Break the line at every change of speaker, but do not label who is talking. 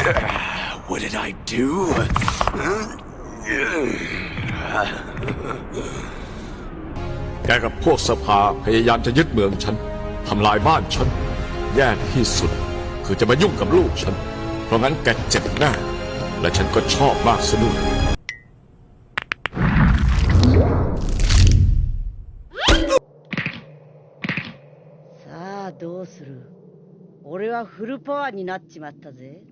What did I do?
แกกับพวกสภาพยายามจะยึดเมืองฉันทำลายบ้านฉันแย่ที่สุดคือจะมายุ่งกับลูกฉันเพราะงั้นแกเจ็บแน่และฉันก็ชอบมากซะด้วย
さあどうする？俺はフルパワーになっちまったぜ。